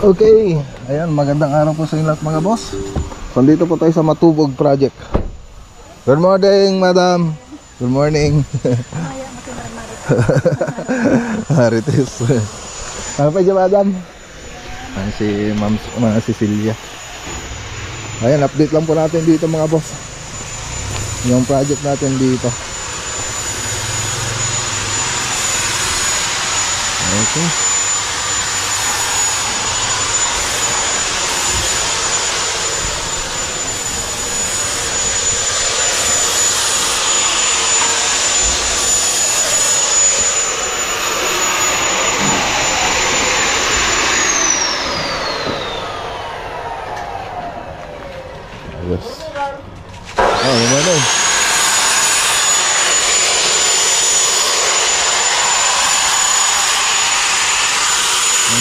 Okay, ayan, magandang araw po sa inyo lahat mga boss. So, dito po tayo sa Matubog Project. Good morning, madam. Good morning. Marites. Ano pa dyan, madam? Si ma'am, mga Cecilia. Ayan, update lang po natin dito mga boss, yung project natin dito. Okay. Yes. Oh, gimana?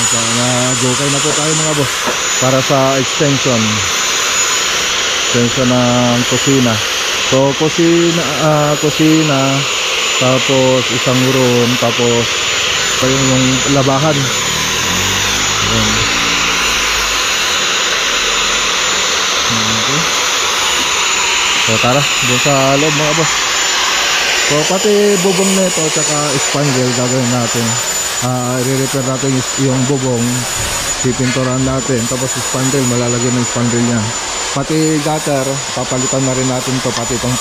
Nag-okay na po tayo mga boss para sa extension ng kusina. So kusina, tapos isang room, tapos yung labahan. Ayan. Okay. So tara, doon sa loob mga boss. So pati bubong nito at saka spandrel gagawin natin. I-repair natin yung bubong, pipinturan natin, tapos spandrel, malalagyan ng spandrel yan. Pati gutter, papalitan na rin natin to, pati itong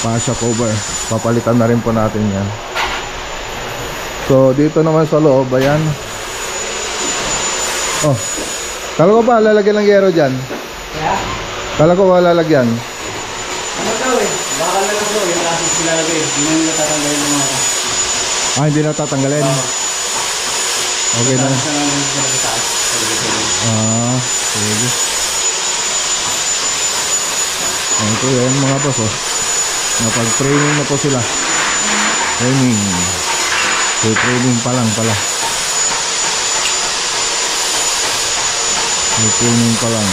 fascia cover, papalitan na rin po natin yan. So dito naman sa loob, ayan. Oh, kala ko ba lalagyan ng yero dyan? Kala ko ba lalagyan? Ano daw eh, baka lang daw yung asis nilalagay, hindi na nila tatanggalin ng mga. Hindi na tatanggalin. Okay na. Sige. Ito yan mga boss, oh. Napag-training na po sila. Training. So training pa lang pala. Training pa lang.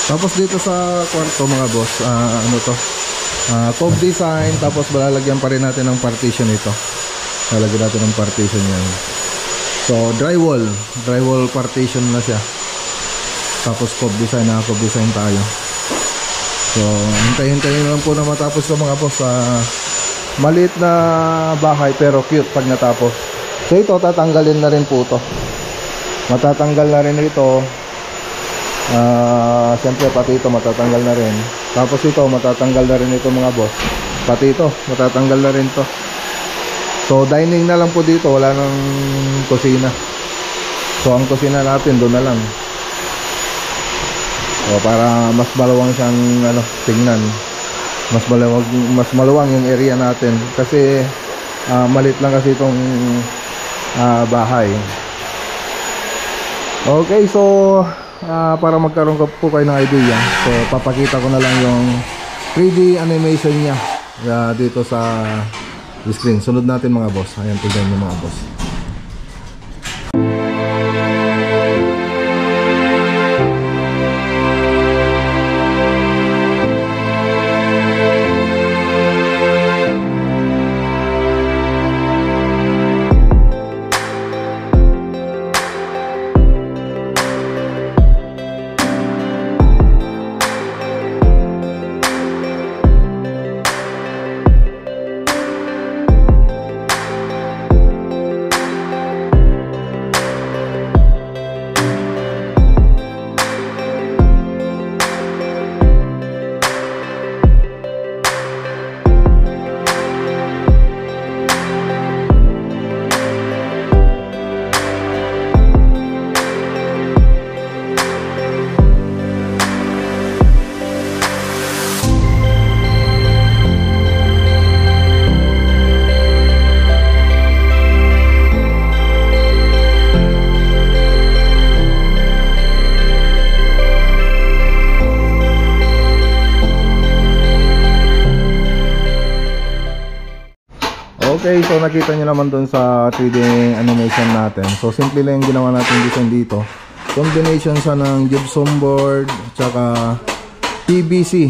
Tapos dito sa kwarto mga boss, ano to? Cove design, tapos malalagyan pa rin natin ng partition ito. Lalagyan natin ng partition yan. So drywall partition na siya. Tapos cove design tayo. So hintayin lang po na matapos ito mga boss. Maliit na bahay pero cute pag natapos. So ito tatanggalin na rin po ito. Matatanggal na rin ito. Siyempre pati ito matatanggal na rin. Tapos ito matatanggal na rin ito mga boss. Pati ito matatanggal na rin to. So dining na lang po dito, wala nang kusina. So ang kusina natin doon na lang. So para mas maluwang siyang tingnan. Mas maluwang yung area natin kasi maliit lang kasi itong bahay. Okay, so para magkaroon po kayo ng idea, so papakita ko na lang yung 3D animation niya dito sa screen. Sunod natin mga boss. Ayan, tignan nyo mga boss. Okay, so nakita nyo naman dun sa 3D animation natin. So simple lang yung ginawa natin design dito. Combination siya ng gypsum board tsaka PVC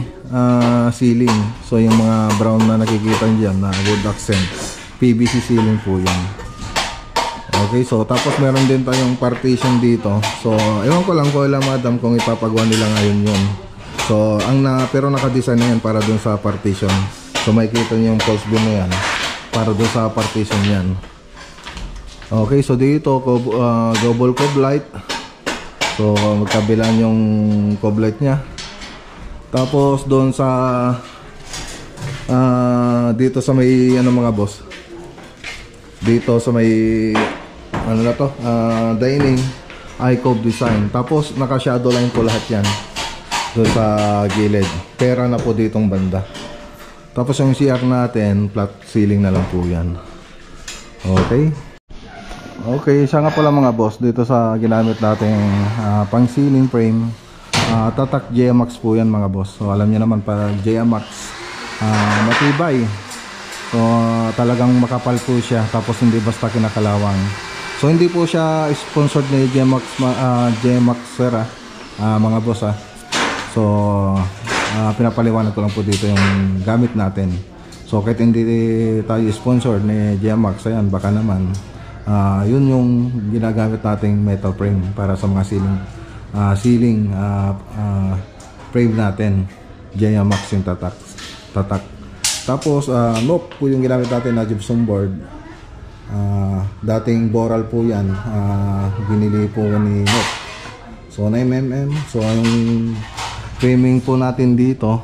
ceiling. So yung mga brown na nakikita nyo dyan na wood accents. PVC ceiling po yan. Okay, so tapos meron din tayong partition dito. So ewan ko lang po lang madam kung ipapagawa nila ngayon yun. So pero naka-design na yan para dun sa partition. So makikita niyo yung false beam na yan para dun sa partition yan. Okay, so dito double cob light. So magkabilaan yung cob light nya. Tapos doon sa dito sa may ano mga boss, dito sa may ano na to, dining i-cob design. Tapos naka shadow line po lahat yan doon sa gilid. Pera na po ditong banda. Tapos yung CR natin flat ceiling na lang po yan. Okay. Okay, siya nga pala mga boss, dito sa ginamit nating pang ceiling frame, tatak JMax po yan mga boss. So alam niyo naman pa JMax, matibay. So talagang makapal po siya, tapos hindi basta kinakalawang. So hindi po siya sponsored ni JMax sir mga boss So pinapaliwanag ko lang po dito yung gamit natin. So kahit hindi tayo sponsored ni JMax, ayan baka naman yun yung ginagamit nating metal frame para sa mga ceiling frame natin. JMax yung tatak. Tapos nope po yung ginamit natin na gypsum board. Dating boral po yan, binili po ni Nope. So 9mm. So yung framing po natin dito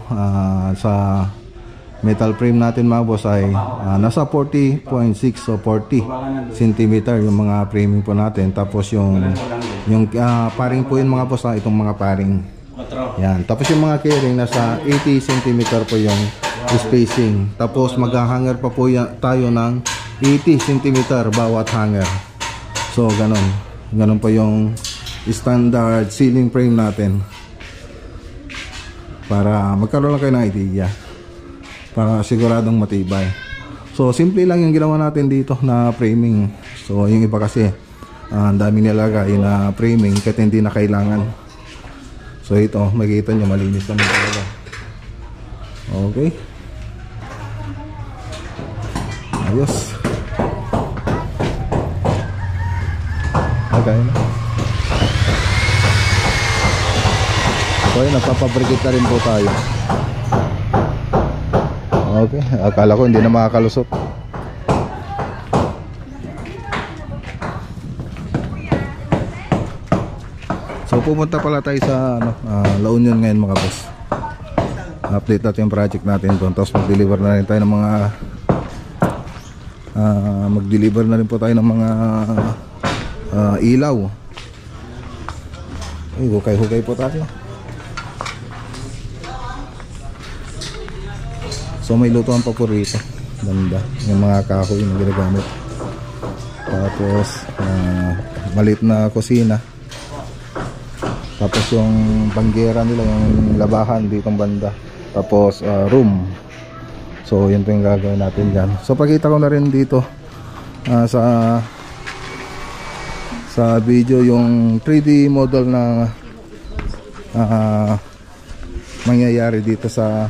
sa metal frame natin mga boss ay nasa 40.6 o 40 cm yung mga framing po natin. Tapos yung paring po yun mga boss, itong mga paring yan. Tapos yung mga carrying nasa 80 cm po yung spacing. Tapos maghahanger pa po tayo ng 80 cm bawat hanger. So ganun po yung standard ceiling frame natin, para magkaroon lang kayo ng idea, para siguradong matibay. So simple lang yung ginawa natin dito na framing. So yung iba kasi ang dami nilagay na framing kahit hindi na kailangan. So ito makikita nyo malinis naman talaga. Okay, ayos. Okay na. So ayun, nagpapabrigate na rin po tayo. Okay, akala ko hindi na makakalusot. So pumunta pala tayo sa La Union ngayon mga boss. Update natin yung project natin doon. Tapos mag-deliver na rin tayo ng mga mag-deliver na rin po tayo ng mga ilaw. Ay, hukay-hukay po tayo. So may lutuan pa po rito, banda yung mga kahoy na ginagamit. Tapos maliit na kusina. Tapos yung banggera nila, yung labahan ditong banda. Tapos room. So yun po yung gagawin natin dyan. So pakita ko na rin dito sa video yung 3D model na mangyayari dito sa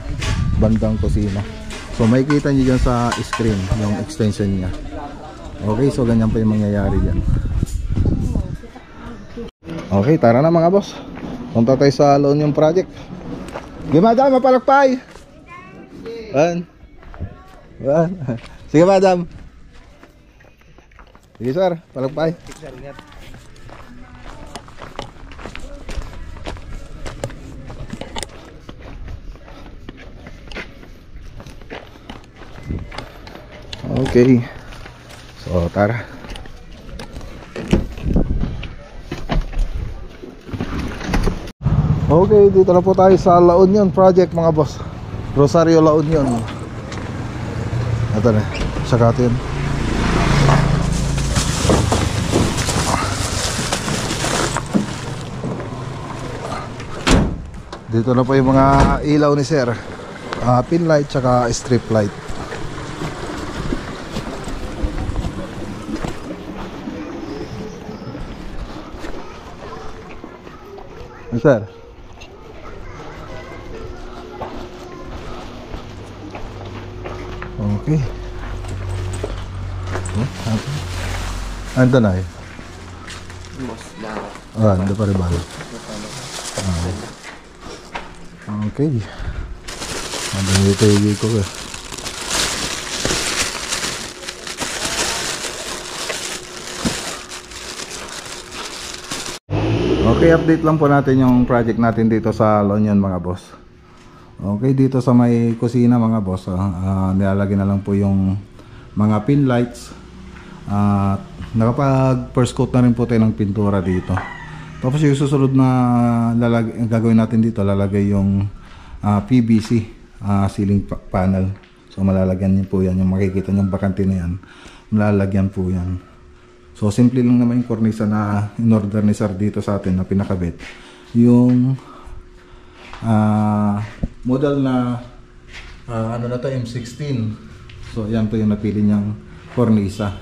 bandang kusina. So makikita nyo dyan sa screen yung extension nya. Okay, so ganyan pa yung mangyayari dyan. Okay, tara na mga boss, punta tayo sa La Union project. Sige madam, mapalakpay. Sige madam. Sige sir, palakpay. Okay, so tara. Okay, dito na po tayo sa La Union project mga boss. Rosario La Union. Ito na, sakatin. Dito na po yung mga ilaw ni sir, pin light tsaka strip light. Sir, okay. Ando na eh. Boss, bakit? Ando pa rin ba? Okay. Ando dito yung ko eh. Okay, update lang po natin yung project natin dito sa Lonian mga boss. Okay, dito sa may kusina mga boss, nilalagay na lang po yung mga pin lights. Nakapag first coat na rin po tayo ng pintura dito. Tapos yung susunod na gagawin natin dito, lalagay yung PVC ceiling panel. So malalagyan niyo po yan, yung makikita nyo bakante na yan, malalagyan po yan. So simple lang naman yung cornisa na in-order ni sir dito sa atin na pinakabit. Yung model na ano na to, M16. So yan po yung napili niyang cornisa.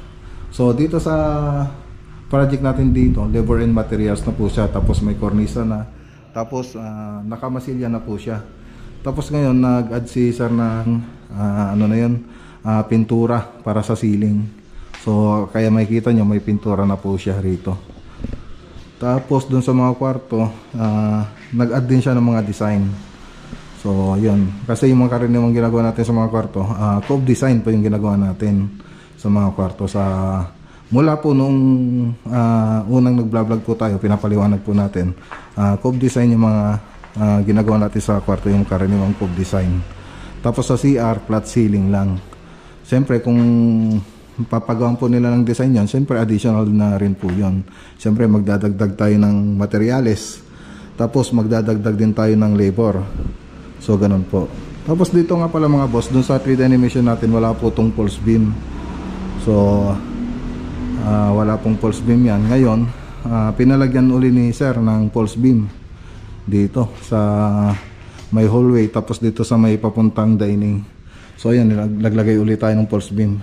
So dito sa project natin dito, labor and materials na po siya, tapos may cornisa na, tapos nakamasilya na po siya. Tapos ngayon nag-add si sir ng ano na yun, pintura para sa ceiling. So kaya makikita nyo may pintura na po siya rito. Tapos dun sa mga kwarto, nag-add din siya ng mga design. So yun, kasi yung mga karaniwang ginagawa natin sa mga kwarto, cove design po yung ginagawa natin sa mga kwarto. Mula po nung unang nag-vlog po tayo, pinapaliwanag po natin, cove design yung mga ginagawa natin sa kwarto, yung karaniwang cove design. Tapos sa CR, flat ceiling lang. Siyempre kung papagawan po nila ng design yan, siyempre additional na rin po yun. Siyempre magdadagdag tayo ng materials, tapos magdadagdag din tayo ng labor. So ganun po. Tapos dito nga pala mga boss, dun sa 3D animation natin, wala po tong pulse beam. So wala pong pulse beam yan. Ngayon pinalagyan uli ni sir ng pulse beam dito sa may hallway, tapos dito sa may papuntang dining. So ayan, naglagay uli tayo ng pulse beam.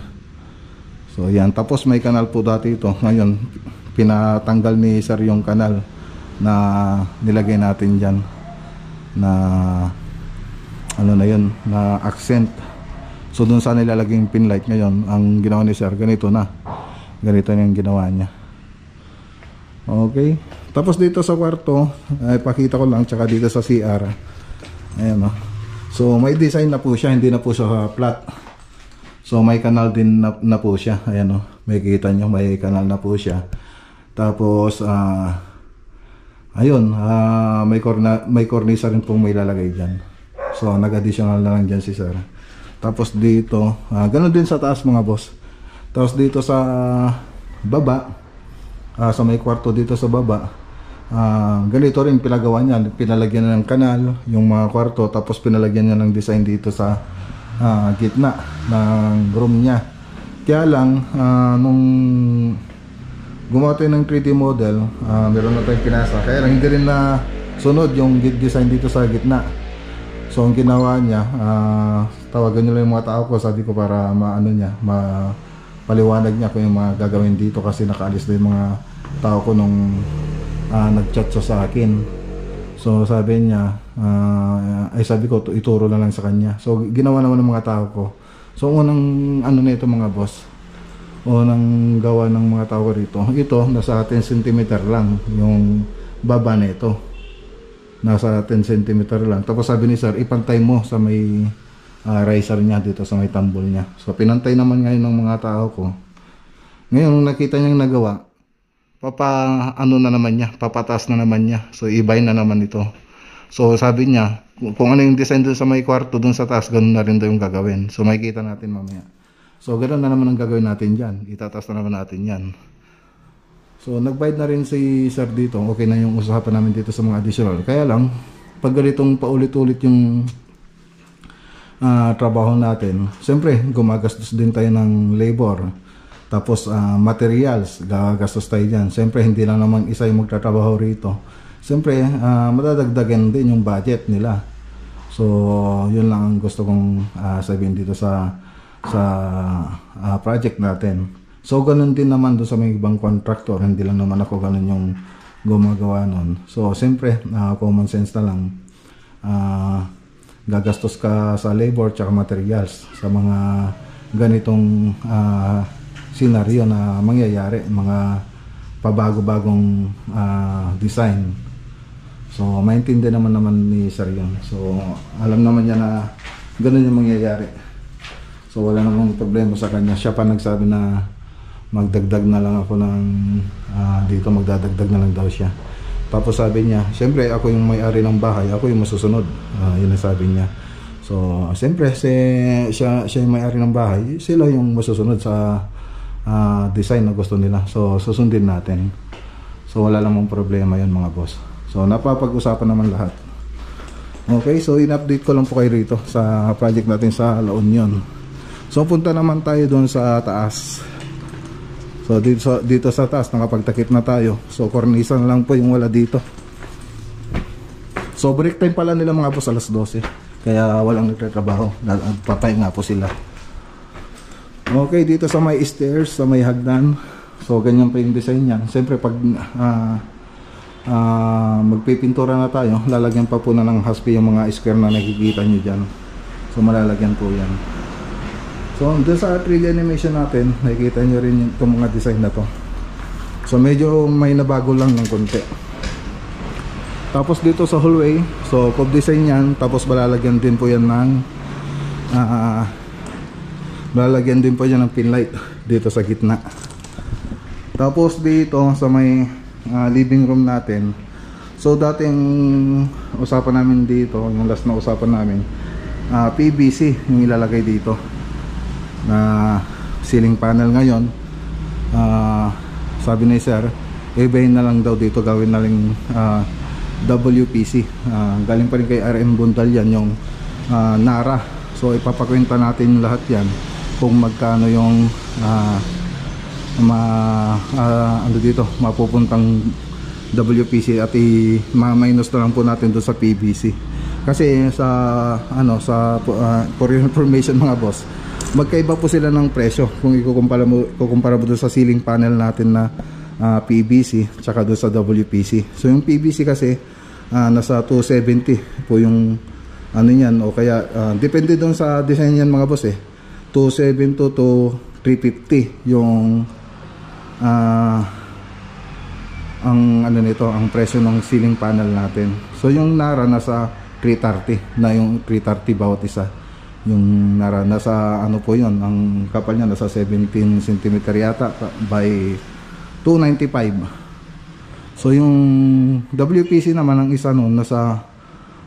So yan, tapos may kanal po dati ito. Ngayon pinatanggal ni sir yung kanal na nilagay natin dyan na ano na yun, na accent. So dun sa nilalagay yung pin light, ngayon ang ginawa ni sir, ganito na, ganito yung ginawa niya. Okay, tapos dito sa kwarto ay pakita ko lang, tsaka dito sa CR, ayan o. So may design na po siya, hindi na po siya flat. So may kanal din na po siya. Ayan o, may kita nyo, may kanal na po siya. Tapos ayun, may cornisa rin pong may lalagay dyan. So nag-additional na lang dyan si sir. Tapos dito, ganun din sa taas mga boss. Tapos dito sa baba, sa may kwarto dito sa baba, ganito rin pinagawa niya. Pinalagyan na ng kanal yung mga kwarto, tapos pinalagyan niya ng design dito sa gitna ng room niya. Kaya lang nung gumawa tayo ng 3D model, meron na tayong pinasa, kaya lang hindi rin na sunod yung design dito sa gitna. So ang ginawa niya, tawagan nyo lang yung mga tao ko, sabi ko, para maano niya, mapaliwanag niya kung yung mga gagawin dito, kasi nakaalis na yung mga tao ko nung nag-chat sa akin. So sabi niya, ay sabi ko, ituro na lang sa kanya. So ginawa naman ng mga tao ko. So unang ano nito mga boss, unang gawa ng mga tao ko rito, ito nasa 10 cm lang yung baba nito, nasa 10 cm lang. Tapos sabi ni sir, ipantay mo sa may riser niya dito sa may tambol niya. So pinantay naman ngayon ng mga tao ko. Ngayon nakita niyang nagawa, ano na naman niya, papatas na naman niya. So ibay na naman ito. So sabi niya, kung ano yung design dun sa may kwarto dun sa taas, ganun na rin daw yung gagawin. So makikita natin mamaya. So ganun na naman ang gagawin natin dyan, itataas na naman natin yan. So nagbayad na rin si sir dito. Okay na yung usapan namin dito sa mga additional. Kaya lang, pag ganitong paulit-ulit yung trabaho natin, siyempre gumagastos din tayo ng labor. Tapos materials, gagastos tayo dyan. Siyempre hindi lang naman isa yung magtatrabaho rito. Siyempre madadagdagan din yung budget nila. So yun lang ang gusto kong sabihin dito sa project natin. So ganun din naman doon sa mga ibang contractor. Hindi lang naman ako ganun yung gumagawa nun. So siyempre common sense na lang. Gagastos ka sa labor tsaka materials sa mga ganitong senaryo na mangyayari, mga pabago-bagong design. So maintindihan naman ni Sir yun. So alam naman niya na ganun yung mangyayari. So wala namang problema sa kanya. Siya pa nagsabi na magdagdag na lang ako ng dito, magdadagdag na lang daw siya. Tapos sabi niya, siyempre ako yung may-ari ng bahay, ako yung masusunod. Yun ang sabi niya. So siyempre siya yung may-ari ng bahay, sila yung masusunod sa design na gusto nila. So susundin natin. So wala namang problema yun mga boss. So napapag-usapan naman lahat. Okay, so in-update ko lang po kayo rito sa project natin sa La Union. So punta naman tayo doon sa taas. So dito sa taas nakapagtakip na tayo. So cornisan lang po yung wala dito. So break time pala nila mga boss alas 12. Kaya walang nagtatrabaho. Patay nga po sila. Okay, dito sa may stairs, sa may hagdan. So ganyan pa yung design niyan. Siyempre pag magpipintura na tayo, lalagyan pa po na ng haspi yung mga square na nakikita nyo dyan. So malalagyan po yan. So doon sa 3D animation natin, nakikita nyo rin itong mga design na to. So medyo may nabago lang ng konti. Tapos dito sa hallway, so cove design yan. Tapos malalagyan din po yan ng malalagyan din po yan ng pin light dito sa gitna. Tapos dito sa may living room natin, so dating usapan namin dito, yung last na usapan namin, PVC yung ilalagay dito na ceiling panel. Ngayon sabi ni Sir, ibahin na lang daw dito, gawin na lang WPC. Galing pa rin kay RM Bundal yan, yung Nara. So ipapakwenta natin lahat yan kung magkano yung ano dito mapupuntang WPC, at i-minus na lang po natin doon sa PVC. Kasi sa for information mga boss, magkaiba po sila ng presyo kung ikukumpara mo doon sa ceiling panel natin na PVC tsaka doon sa WPC. So yung PVC kasi nasa 270 po yung ano yan, o kaya depende doon sa design yan mga boss 270 to 350 yung ang ano nito, ang presyo ng ceiling panel natin. So yung Nara nasa 330 na, yung 330 bawat isa. Yung Nara nasa ano po yun, ang kapal niya nasa 17 cm yata by 295. So yung WPC naman ang isa noon nasa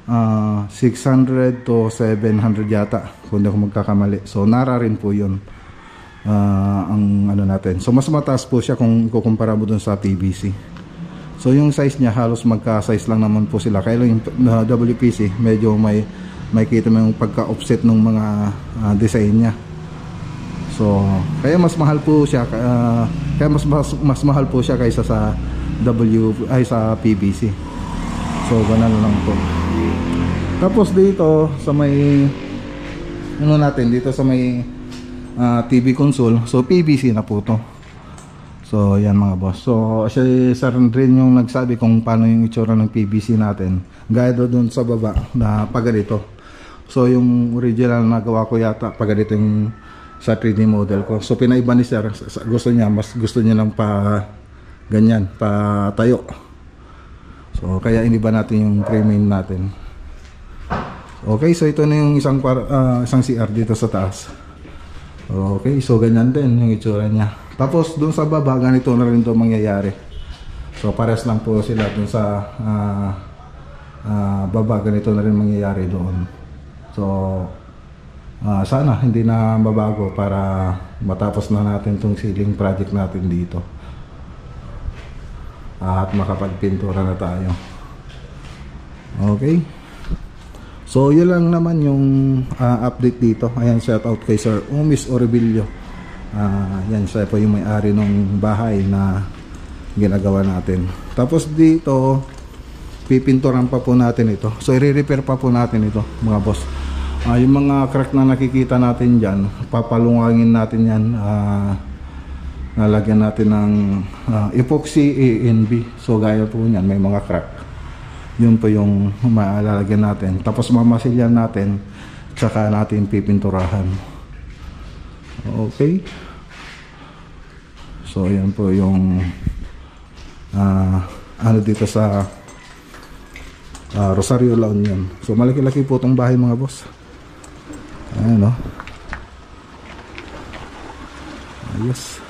600 to 700 yata kung hindi ako magkakamali. So Nara rin po yun ang ano natin. So mas mataas po siya kung ikukumpara mo dun sa PVC. So yung size niya halos magka-size lang naman po sila. Kaya yung WPC medyo may kita mo yung pagka-offset ng mga design niya. So kaya mas mahal po siya, kaya mas mahal po siya kaysa sa sa PVC. So ganun lang po. Tapos dito sa may ano natin, dito sa may TV console, so PVC na po to. So yan mga boss. So siya Sir rin yung nagsabi kung paano yung itsura ng PVC natin, gaya doon sa baba na paganito. So yung original na gawa ko yata paganito yung sa 3D model ko. So pinaiba ni Sir, gusto niya lang pa ganyan, pa tayo. So kaya iniba natin yung framing natin. Okay, so ito na yung isang CR dito sa taas. Okay, so ganyan din yung itsura niya. Tapos dun sa baba, ganito na rin ito mangyayari. So pares lang po sila dun sa baba, ganito na rin mangyayari doon. So sana hindi na mabago para matapos na natin itong ceiling project natin dito at makapagpintura na tayo. Okay, so yun lang naman yung update dito. Ayan, shout out kay Sir Umis Orebilio. Yan, siya po yung may-ari ng bahay na ginagawa natin. Tapos dito pipinturan pa po natin ito. So i-repair pa po natin ito mga boss. Yung mga crack na nakikita natin dyan, papalungangin natin yan. Nalagyan natin ng epoxy ANB. So gaya po yan, may mga crack. Yun po yung maalalagyan natin. Tapos mamasilyan natin, tsaka natin pipinturahan. Okay. So ayan po yung ano dito sa Rosario La Union. So malaki-laki po itong bahay mga boss. Ayan, no? Ayos.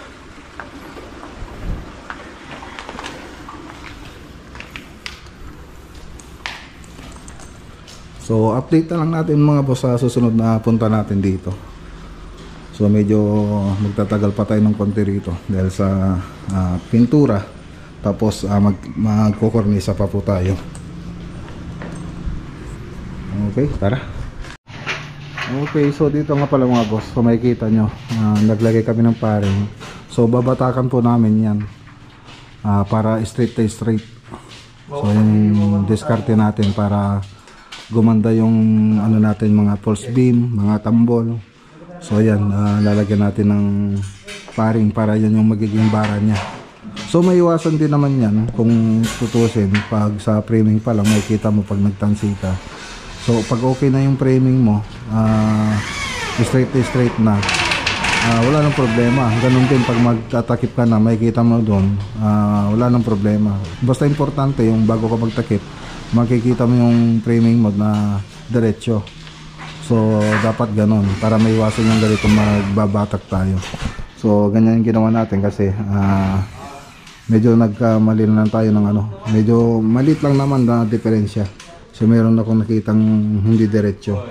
So update na lang natin mga boss sa susunod na punta natin dito. So medyo magtatagal pa tayo ng konti rito dahil sa pintura. Tapos magkukornisa pa po tayo. Okay, tara. Okay, so dito nga pala mga boss. So makikita nyo, naglagay kami ng paring. So babatakan po namin yan para straight to straight. So yung diskarte natin para gumanda yung ano natin, mga false beam, mga tambol. So ayan, lalagyan natin ng paring para yan yung magiging bara niya. So may iwasan din naman yan kung tutusin. Pag sa framing pa lang makikita mo pag nagtansi ka. So pag okay na yung framing mo, straight to straight na, wala nang problema. Ganun din pag magtatakip ka na, makikita mo doon, wala nang problema. Basta importante yung bago ka magtakip, makikita mo yung framing mo na diretso. So dapat ganun para may iwasan yung ganito magbabatak tayo. So ganyan yung ginawa natin kasi medyo nagkamali na lang tayo ng ano, medyo malit lang naman na diferensya. So meron akong nakitang hindi diretso.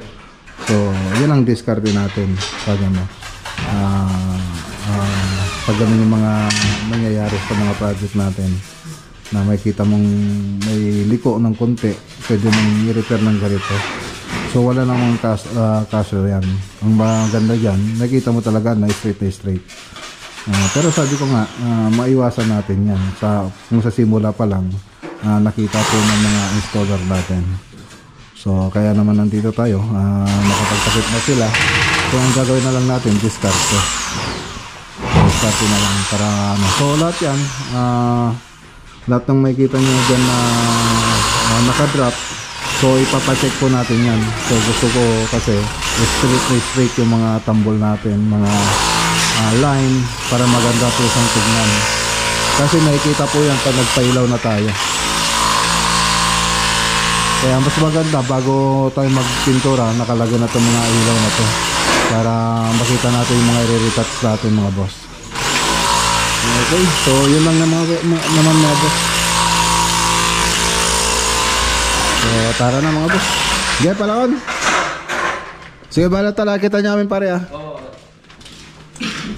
So yun ang discard natin pag ano, pag ganun yung mga nangyayari sa mga project natin na makikita mong may liko ng konti, pwede mong i-repair ng ganito. So wala namang kaso yan. Ang maganda dyan, nakita mo talaga na straight na straight. Pero sabi ko nga, maiwasan natin yan kung sa simula pa lang nakita po ng mga installer natin. So kaya naman nandito tayo, nakapagtakip na sila. So ang gagawin na lang natin, discard na lang para ano. So lahat yan, lahat ng makikita nyo dyan na nakadrop, so ipapacheck po natin yan. So gusto ko kasi straight yung mga tambol natin, mga line, para maganda po siyang tignan. Kasi nakikita po yan pag nagpailaw na tayo. Kaya mas maganda bago tayo magpintura, nakalagay na itong mga ilaw na to para makita natin yung mga i-retouch natin mga boss. Okay, so yun lang naman mga boss. So tara na mga boss. Sige palaon. Sige bala tala, kita namin pare ah.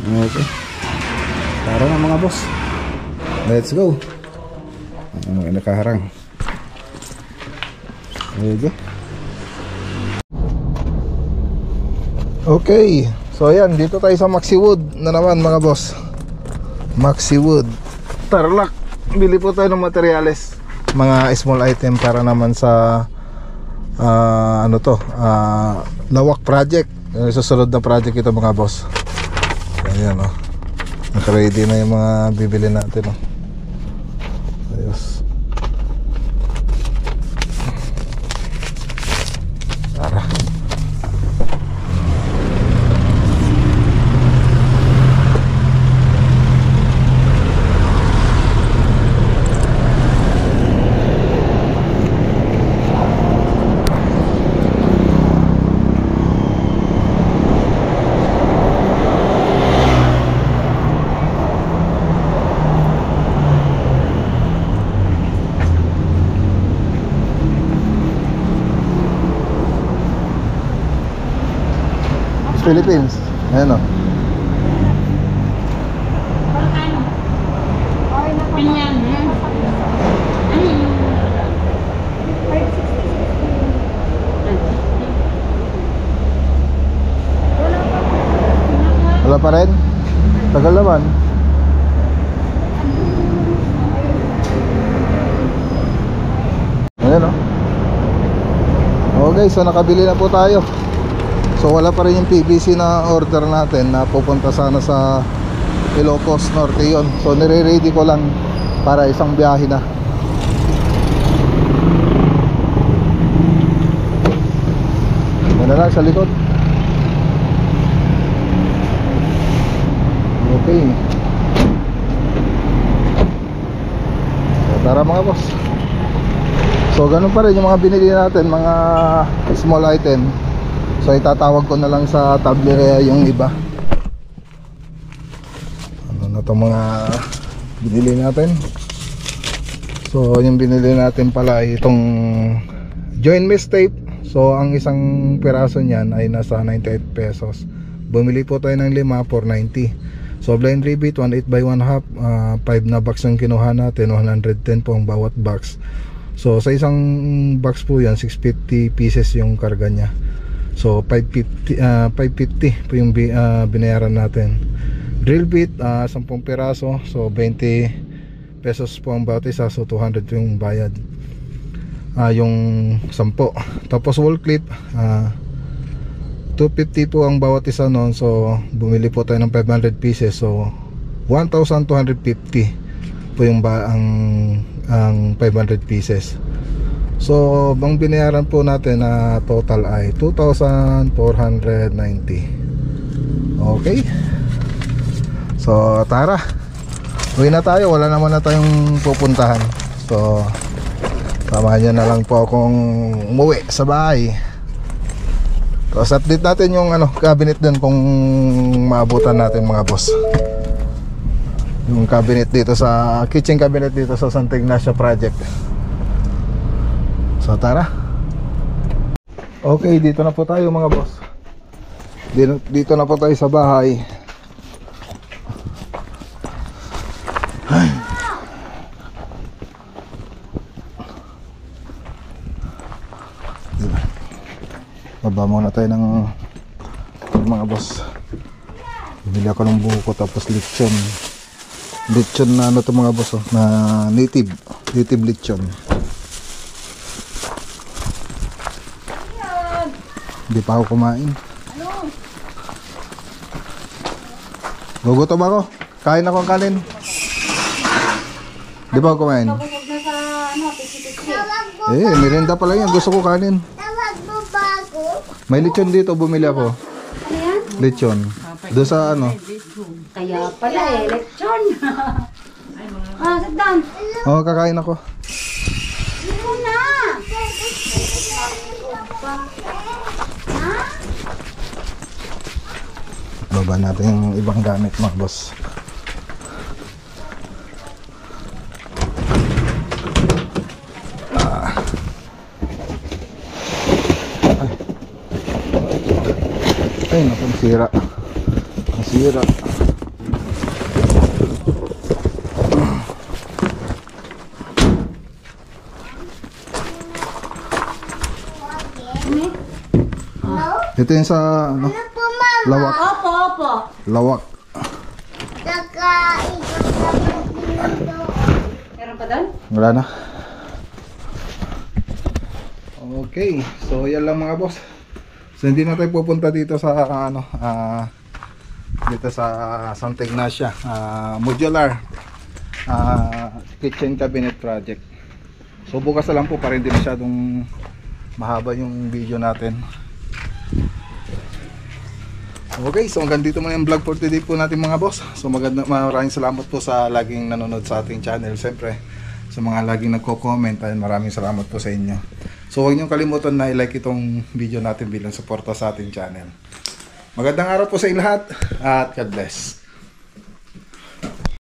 Okay, tara na mga boss. Let's go. Nakaharang. Okay. Okay, so ayan, dito tayo sa Maxi Wood na naman mga boss. Maxi Wood Tarlac. Bili po tayo ng materyales, mga small item para naman sa ano to, lawak project. Susunod na project ito mga boss. Ayan o, naka-ready na yung mga bibili natin o. Ayos. Tara. Philippines. Ayan o. Wala pa rin? Tagal naman. Ayan o. Okay, so nakabili na po tayo. So wala pa rin yung PVC na order natin na pupunta sana sa Ilocos Norte yun. So nire-ready ko lang para isang biyahe na. Yan na lang sa likod. Okay. Tara mga boss. So ganun pa rin yung mga binili natin, mga small item. So itatawag ko na lang sa tableria yung iba. Ano na to mga binili natin. So yung binili natin pala ay itong joint mesh tape. So ang isang piraso niyan ay nasa 98 pesos. Bumili po tayo ng 5 for 90. So blind rebate 1/8 by 1/2, 5 na box ang kinuha natin, 110 po ang bawat box. So sa isang box po yan 650 pieces yung karga niya. So 550 po yung binayaran natin. Drill bit 10 piraso, so 20 pesos po ang bawat isa, so 200 po yung bayad. Yung 10. Tapos wall clip 250 po ang bawat isa noon. So bumili po tayo ng 500 pieces, so 1,250 po yung ang 500 pieces. So bang binayaran po natin na total ay 2,490. Okay, so tara, uwi na tayo, wala naman na tayong pupuntahan. So samahan nyo na lang po akong umuwi sa bahay. Tapos update natin yung cabinet din kung maabutan natin mga boss. Yung cabinet dito sa kitchen cabinet dito sa Santa Ignacia project. So tara. Okay, dito na po tayo mga boss. Dito na po tayo sa bahay. Baba muna tayo ng mga boss. Bili ako ng buko tapos lechon. Lechon na to mga boss, na native lechon. Hindi pa ako kumain. Gugutom ako. Kain ako ang kanin. Di ba ako kumain? Merienda pala yan. Gusto ko kanin. May lechon dito, bumili ako. Lechon. Doon sa Kaya pala lechon. Sit down. Oo, kakain ako. Ito na. Baba natin yung ibang gamit mga boss. Ay naku, nasira. Ito yung sa lawak. Opo. Lawak. Meron pa doon? Wala na. Okay, so yan lang mga boss. So hindi na tayo pupunta dito sa dito sa Santa Ignacia modular kitchen cabinet project. So bukas na lang po, para hindi masyadong mahaba yung video natin. Okay, so hanggang dito muna yung vlog for today po natin mga boss. So maraming salamat po sa laging nanonood sa ating channel. Siyempre sa mga laging nagko-comment, maraming salamat po sa inyo. So huwag niyong kalimutan na i-like itong video natin bilang suporta sa ating channel. Magandang araw po sa inyo lahat at God bless.